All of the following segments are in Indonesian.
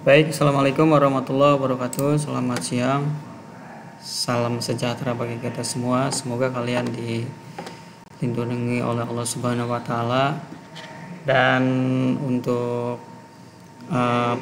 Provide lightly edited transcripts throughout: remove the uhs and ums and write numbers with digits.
Baik, Assalamualaikum warahmatullahi wabarakatuh. Selamat siang. Salam sejahtera bagi kita semua. Semoga kalian dilindungi oleh Allah Subhanahu wa taala. Dan untuk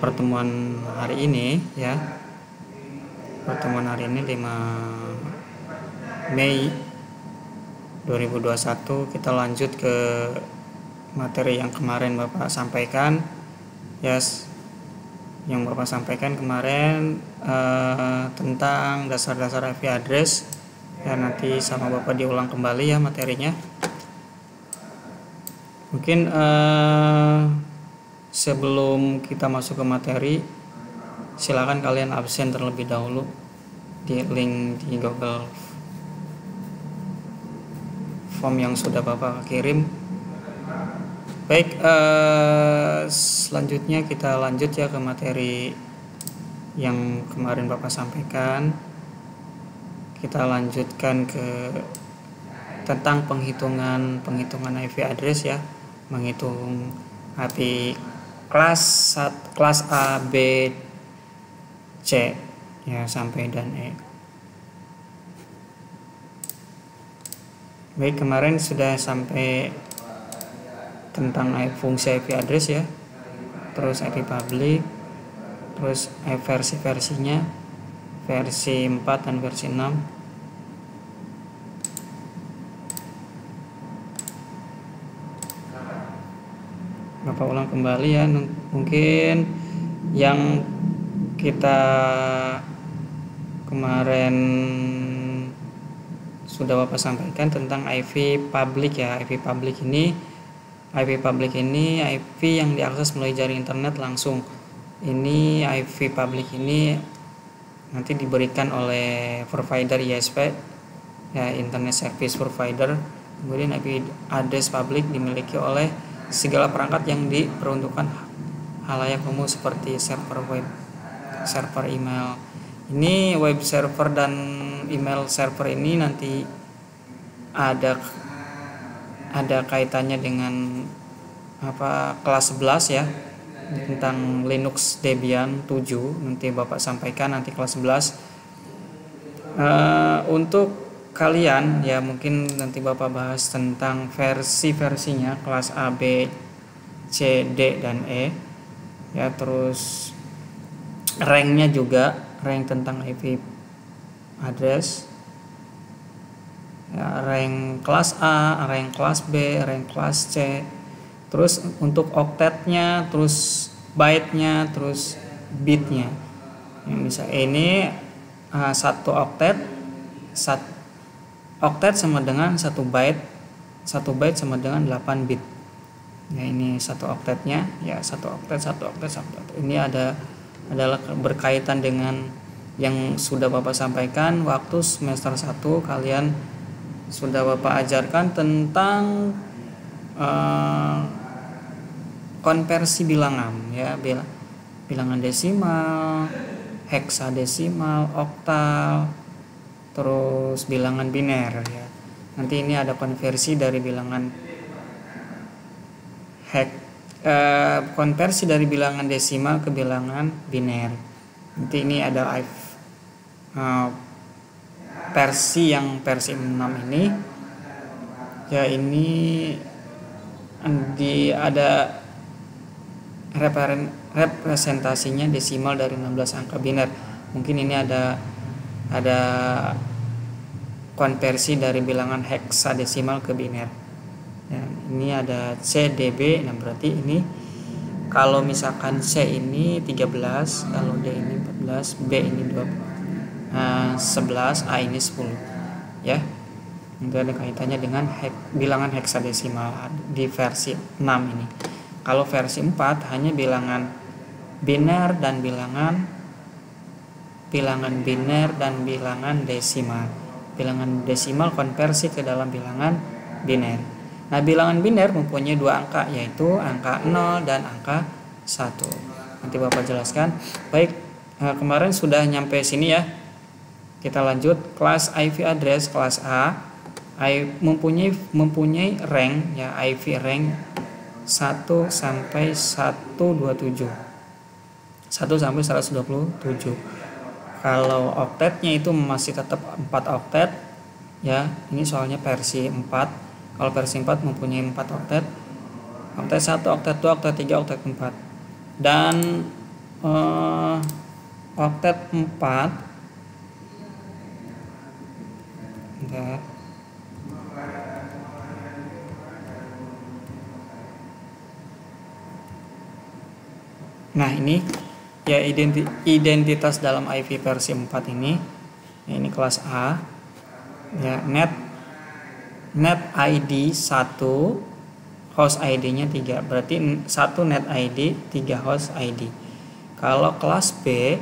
pertemuan hari ini ya. Pertemuan hari ini 5 Mei 2021 kita lanjut ke materi yang kemarin Bapak sampaikan. Yes. Yang Bapak sampaikan kemarin tentang dasar-dasar IP address ya, nanti sama Bapak diulang kembali ya materinya. Mungkin sebelum kita masuk ke materi, silakan kalian absen terlebih dahulu di link di Google Form yang sudah Bapak kirim. Baik, selanjutnya kita lanjut ya ke materi yang kemarin Bapak sampaikan. Kita lanjutkan ke tentang penghitungan IP address ya, menghitung IP kelas A, B, C ya sampai dan E. Baik, kemarin sudah sampai tentang fungsi IP address ya, terus IP public, terus versi-versinya, versi 4 dan versi 6. Bapak ulang kembali ya, mungkin yang kita kemarin sudah Bapak sampaikan tentang IP public ya. IP public ini IP yang diakses melalui jaring internet langsung. Ini IP public ini nanti diberikan oleh provider ISP ya, Internet Service Provider. Kemudian IP address public dimiliki oleh segala perangkat yang diperuntukkan halayak umum seperti server web, server email. Ini web server dan email server ini nanti ada kaitannya dengan kelas 11 ya, tentang Linux Debian 7 nanti Bapak sampaikan nanti kelas 11. Untuk kalian ya, mungkin nanti Bapak bahas tentang versi-versinya kelas A, B, C, D dan E ya, terus ranknya juga, rank tentang IP address ya, rank kelas A, rank kelas B, rank kelas C, terus untuk oktetnya, terus byte-nya, terus bit-nya. Yang bisa ini satu oktet sama dengan 1 byte. 1 byte sama dengan 8 bit. Ya, ini satu oktetnya ya, satu oktet. Ini adalah berkaitan dengan yang sudah Bapak sampaikan waktu semester 1. Kalian sudah Bapak ajarkan tentang konversi bilangan ya, bilangan desimal, heksadesimal, oktal, terus bilangan biner ya. Nanti ini ada konversi dari bilangan konversi dari bilangan desimal ke bilangan biner. Nanti ini ada versi 6 ini ya, ini ada representasinya desimal dari 16 angka biner. Mungkin ini ada konversi dari bilangan heksadesimal ke biner ya, ini ada CDB. Nah berarti ini kalau misalkan C ini 13, kalau D ini 14, B ini 11, A ini 10 ya. Itu ada kaitannya dengan bilangan heksadesimal di versi 6 ini. Kalau versi 4 hanya bilangan biner dan bilangan biner dan bilangan desimal. Bilangan desimal konversi ke dalam bilangan biner. Nah, bilangan biner mempunyai 2 angka, yaitu angka 0 dan angka 1. Nanti Bapak jelaskan. Baik, kemarin sudah nyampe sini ya. Kita lanjut kelas IP address kelas A mempunyai rank ya, IP rank 1 sampai 127. 1 sampai 127. Kalau oktetnya itu masih tetap 4 oktet ya. Ini soalnya versi 4. Kalau versi 4 mempunyai 4 oktet. Oktet 1, oktet 2, oktet 3, oktet 4. Dan oktet 4 bentar. Nah, ini ya identitas dalam IV versi 4 ini. Ini kelas A. Ya, net ID 1, host ID-nya 3. Berarti 1 net ID, 3 host ID. Kalau kelas B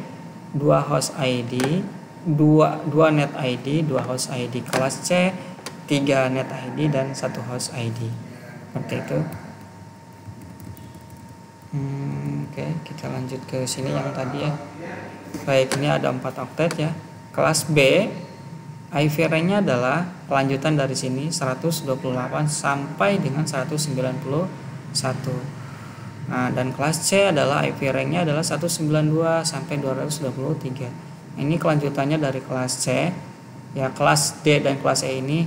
2 host ID, 2 net ID, 2 host ID. Kelas C 3 net ID dan 1 host ID. Seperti itu. Oke, kita lanjut ke sini yang tadi ya. Baik, ini ada 4 oktet ya. Kelas B IV rank-nya adalah kelanjutan dari sini 128 sampai dengan 191. Nah, dan kelas C adalah IV rank-nya adalah 192 sampai 223. Ini kelanjutannya dari kelas C. Ya, kelas D dan kelas E ini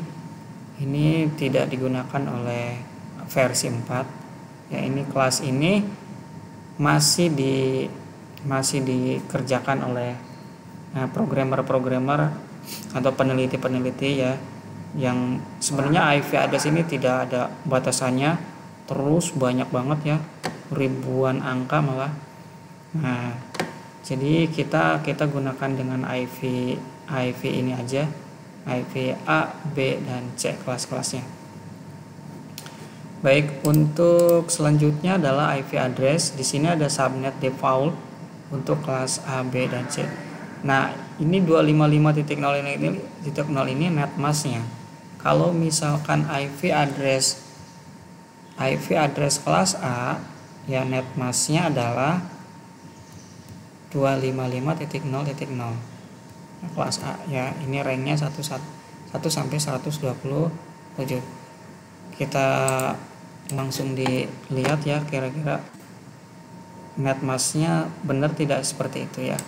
tidak digunakan oleh versi 4. Ya, ini kelas ini masih dikerjakan oleh programmer atau peneliti-peneliti ya, yang sebenarnya IV address ini tidak ada batasannya, terus banyak banget ya, ribuan angka malah. Nah, jadi kita gunakan dengan IV ini aja, IV A, B dan C kelas-kelasnya. Baik, untuk selanjutnya adalah IP address. Di sini ada subnet default untuk kelas A, B dan C. Nah, ini 255.0 ini net mask-nya. Kalau misalkan IP address kelas A, ya net mask-nya adalah 255.0.0. Nah, kelas A ya, ini rank-nya 1 sampai 127. Kita langsung dilihat ya, kira-kira net mask-nya benar tidak seperti itu ya.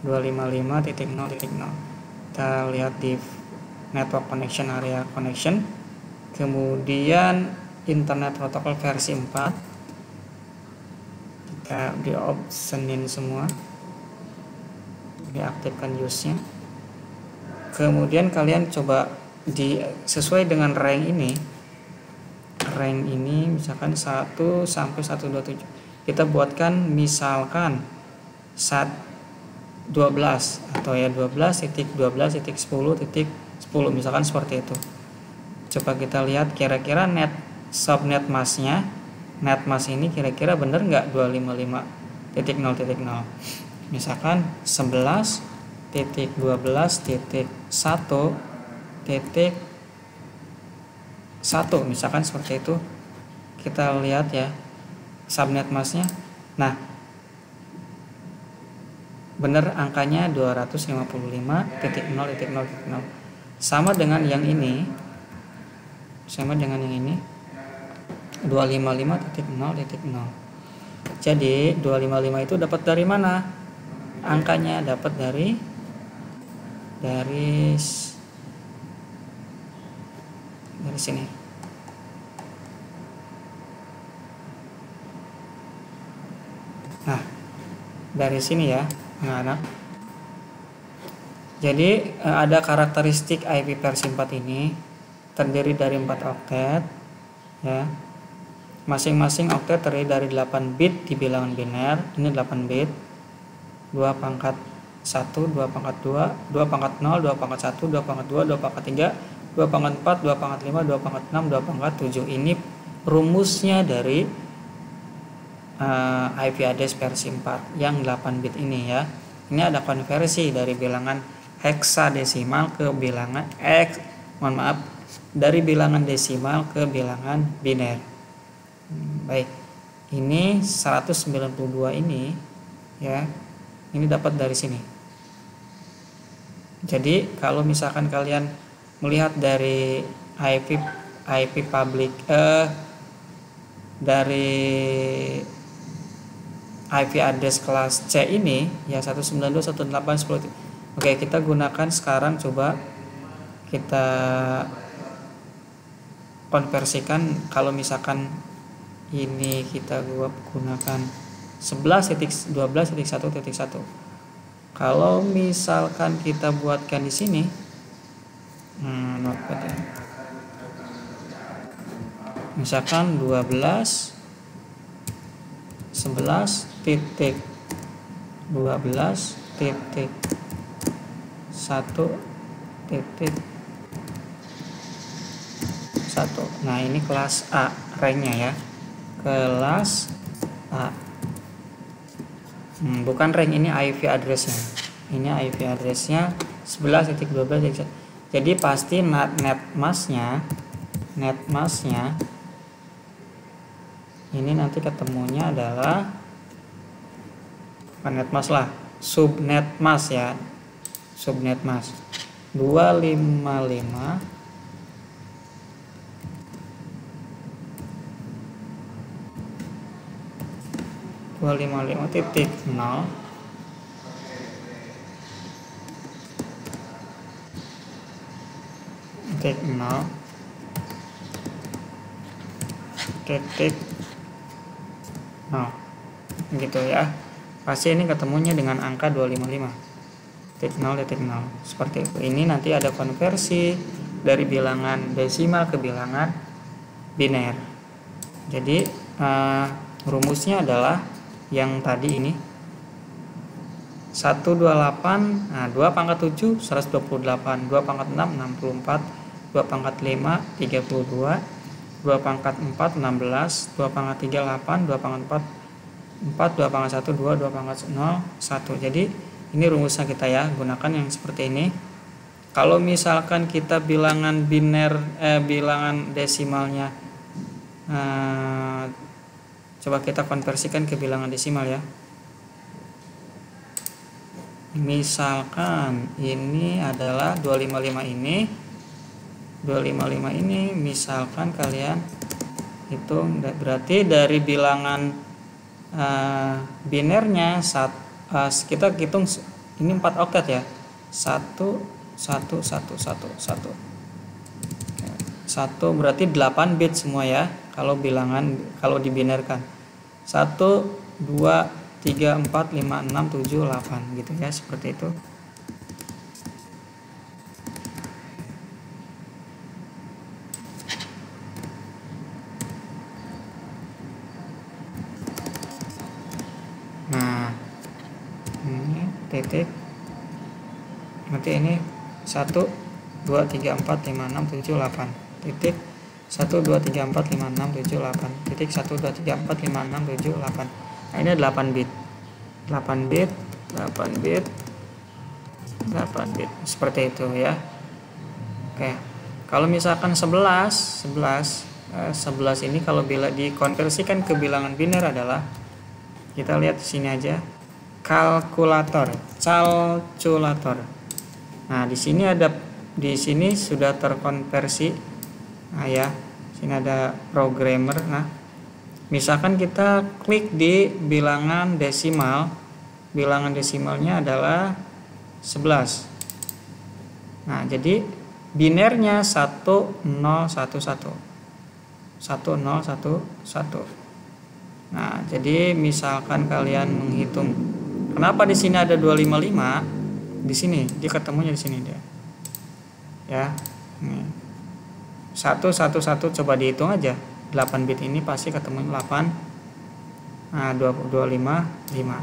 255.0.0. Kita lihat di network connection, area connection, kemudian internet protocol versi 4. Kita di optionin semua, diaktifkan use-nya. Kemudian kalian coba sesuai dengan rank ini misalkan 1 sampai 127. Kita buatkan misalkan 12 atau ya 12.12.10.10 misalkan seperti itu. Coba kita lihat kira-kira subnet mask-nya, net mask ini kira-kira benar nggak 255.0.0. Misalkan 11.12.1 misalkan seperti itu. Kita lihat ya subnet mask-nya. Nah, benar angkanya 255.0.0. Sama dengan yang ini. 255.0.0. Jadi 255 itu dapat dari mana? Angkanya dapat dari sini. Nah, dari sini ya, anak-anak. Jadi ada karakteristik IP versi 4 ini terdiri dari 4 oktet ya. Masing-masing oktet terdiri dari 8 bit di bilangan biner. Ini 8 bit. 2 pangkat 1, 2 pangkat 2, 2 pangkat 0, 2 pangkat 1, 2 pangkat 2, 2 pangkat 3, 2 pangkat 4, 2 pangkat 5, 2 pangkat 6, 2 pangkat 7. Ini rumusnya dari IP address versi 4 yang 8 bit ini ya. Ini ada konversi dari bilangan heksadesimal ke bilangan dari bilangan desimal ke bilangan biner. Baik. Ini 192 ini ya. Ini dapat dari sini. Jadi kalau misalkan kalian melihat dari IP public dari IP address kelas C ini ya 192.168.10. Oke, kita gunakan sekarang, coba kita konversikan. Kalau misalkan ini kita gunakan 11.12.1.1. Kalau misalkan kita buatkan di sini notepad ya. Misalkan 12.11.1.1. Nah, ini kelas A ranknya ya, kelas A. Bukan rank, ini IP addressnya. Ini IP addressnya 11.12. Jadi pasti netmasknya ini nanti ketemunya adalah bukan netmask lah, subnetmask ya, subnetmask 255 titik 0 titik 0 titik 0 gitu ya. Pasti ini ketemunya dengan angka 255.0.0 seperti itu. Ini nanti ada konversi dari bilangan desimal ke bilangan biner. Jadi rumusnya adalah yang tadi ini 128, nah 2 pangkat 7 128, 2 pangkat 6 64, 2 pangkat 5 32, 2 pangkat 4 16, 2 pangkat 3 8, 2 pangkat 4 2 pangkat 1 2, 2 pangkat 0 1. Jadi ini rumusnya kita ya, gunakan yang seperti ini. Kalau misalkan kita bilangan biner bilangan desimalnya coba kita konversikan ke bilangan desimal ya. Misalkan ini adalah 255 ini. 255 ini misalkan kalian hitung, berarti dari bilangan binernya kita hitung ini 4 oktet ya. 1 1 1 1 1 1 berarti 8 bit semua ya. Kalau dibinerkan 1 2 3 4 5 6 7 8 gitu ya, seperti itu. Nah, ini titik, nanti ini 1 2 3 4 5 6 7 8 titik 1 2 3 4 5 6 7 8 titik 1 2 3 4 5 6 7 8. Nah, ini 8 bit 8 bit 8 bit 8 bit seperti itu ya. Oke, kalau misalkan 11 ini kalau bila dikonversikan ke bilangan biner adalah, kita lihat di sini aja, calculator. Nah, di sini sudah terkonversi. Nah ya, sini ada programmer. Nah, misalkan kita klik di bilangan desimal, bilangan desimalnya adalah 11. Nah, jadi binernya 1011. 1011. Nah, jadi misalkan kalian menghitung, kenapa di sini ada 255? Di sini dia ketemunya di sini dia. Ya. Nih. 111 coba dihitung aja. 8 bit ini pasti ketemu 8. Nah, 255.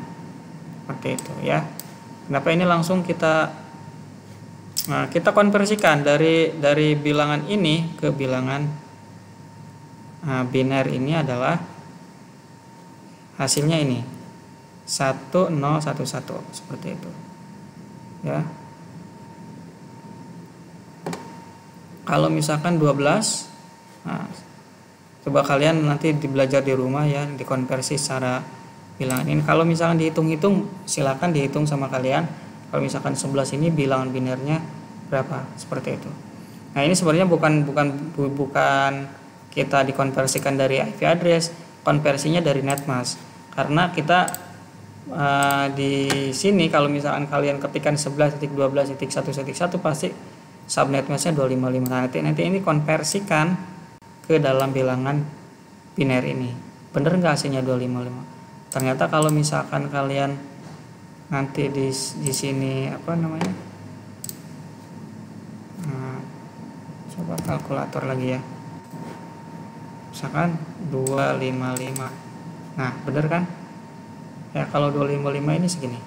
Seperti itu ya. Kenapa ini langsung kita konversikan dari bilangan ini ke bilangan biner ini adalah hasilnya ini 1011 seperti itu ya. Kalau misalkan 12, nah, coba kalian nanti belajar di rumah ya, dikonversi secara bilangan ini. Kalau misalkan dihitung-hitung, silakan dihitung sama kalian. Kalau misalkan 11 ini bilangan binernya berapa, seperti itu. Nah, ini sebenarnya bukan kita dikonversikan dari IP address, konversinya dari netmask. Karena kita Di sini kalau misalkan kalian ketikkan 11.12.1.1 pasti subnet masknya 255. Nanti ini konversikan ke dalam bilangan biner ini. Bener nggak hasilnya 255? Ternyata kalau misalkan kalian nanti di sini apa namanya, coba kalkulator lagi ya, misalkan 255. Nah bener kan ya, kalau 255 ini segini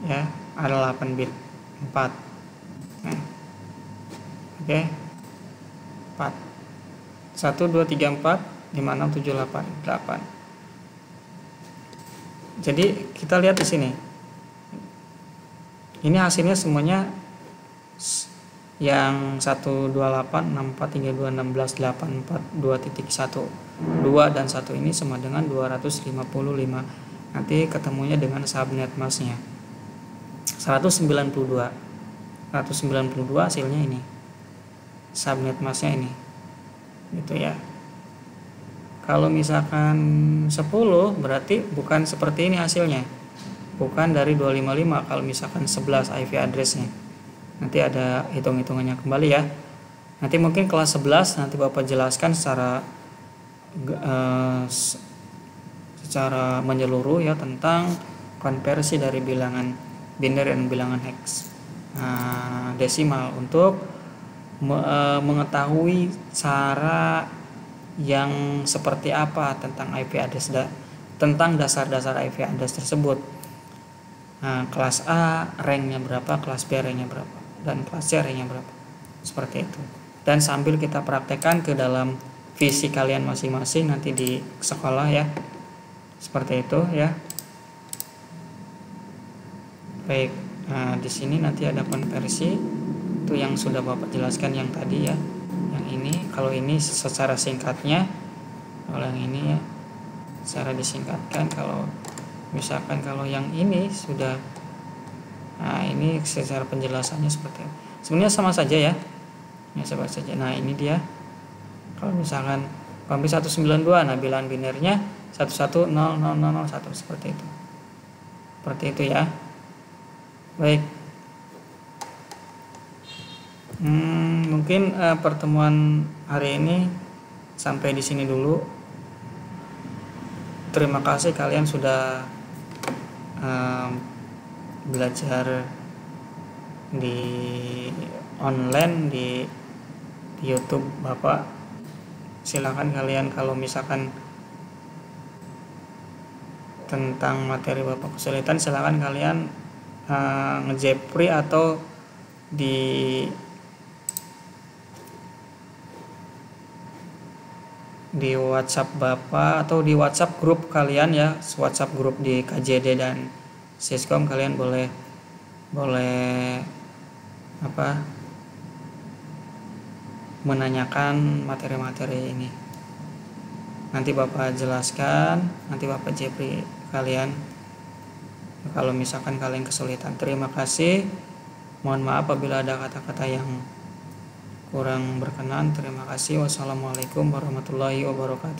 ya, ada 8 bit 4. Nah, oke, 4 1 2 3 4 5 6 7 8 8. Jadi kita lihat di sini, ini hasilnya semuanya yang 128 64 32 16 84 2.1 2 dan 1 ini sama dengan 255. Nanti ketemunya dengan subnet masknya 192 hasilnya ini, subnet masknya ini gitu ya. Kalau misalkan 10 berarti bukan seperti ini hasilnya, bukan dari 255. Kalau misalkan 11 IP addressnya, nanti ada hitung-hitungannya kembali ya. Nanti mungkin kelas 11 nanti Bapak jelaskan secara menyeluruh ya tentang konversi dari bilangan biner dan bilangan hex desimal untuk mengetahui cara yang seperti apa tentang IP address tentang dasar-dasar IP address tersebut. Kelas A ranknya berapa, kelas B ranknya berapa, dan kelas C ranknya berapa, seperti itu. Dan sambil kita praktekkan ke dalam visi kalian masing-masing nanti di sekolah ya, seperti itu ya. Baik, di sini nanti ada konversi itu yang sudah Bapak jelaskan yang tadi ya. Yang ini, kalau ini secara singkatnya, kalau yang ini ya secara disingkatkan. Kalau misalkan kalau yang ini sudah, ini secara penjelasannya seperti itu. Sebenarnya sama saja ya, sama saja. Nah ini dia, kalau misalkan kompi 192, nah bilangan binernya 11000001 seperti itu. Seperti itu ya. Baik. Mungkin pertemuan hari ini sampai di sini dulu. Terima kasih kalian sudah belajar di online di YouTube Bapak. Silakan kalian kalau misalkan tentang materi Bapak kesulitan, silakan kalian ngejepri atau di WhatsApp Bapak atau di WhatsApp grup kalian ya, WhatsApp grup di KJD dan Siskom, kalian boleh menanyakan materi-materi ini. Nanti Bapak jelaskan, nanti Bapak jepri kalian kalau misalkan kalian kesulitan. Terima kasih. Mohon maaf apabila ada kata-kata yang kurang berkenan. Terima kasih. Wassalamualaikum warahmatullahi wabarakatuh.